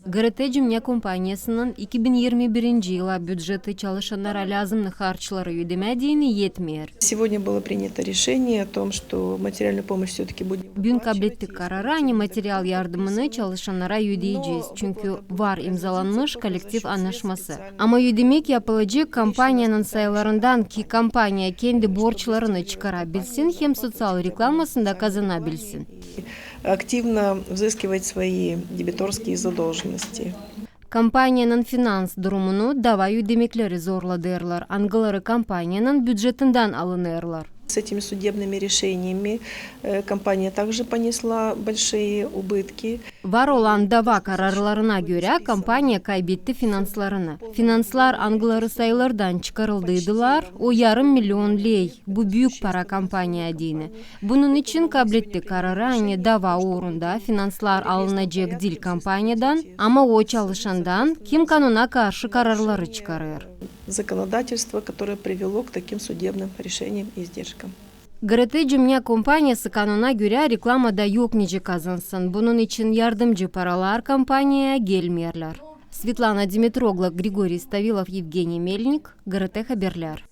ГРТ Cümle Kompanyası'nın 2021 yıla büdjeti çalışanlara lazımlı harçları ödemediğini yetmiyor. Сегодня было принято решение о том, что материальную помощь все-таки будем Bugün kabul ettik kararı hani materyal yardımını çalışanlara ödeyeceğiz. Çünkü var imzalanmış kolektif anlaşması. Ama ödemek yapılacak kampanyanın sayılarından ki kampanya kendi borçlarını çıkarabilsin hem sosyal reklamasında kazanabilsin. активно взыскивать свои дебиторские задолженности. Kampanyanın finans durumunu dava ödemekleri zorladırlar. Angıları kampanyanın büdjetinden alınırlar. С этими судебными решениями компания также понесла большие убытки. Var olan dava kararlarına göre kampanya kaybetti finanslarını. Finanslar angıları sayılardan çıkarıldıydılar. O $500 000 lei. Bu büyük para kampanya dini. Bunun için kabul etti kararı hani dava uğrunda finanslar alınacak değil kampanyadan ama o çalışandan kim kanuna karşı kararları çıkarır. Законодательство, которое привело к таким судебным решениям и издержкам. ГРТ Cümle Kompanyası kanuna göre reklamada yok nece kazansın. Bunun için yardımcı paralar kampanyaya gelmiyorlar. Svetlana Dimitrogla, Grigoriy Stavilov, Evgeniy Melnik, ГРТ Haberler.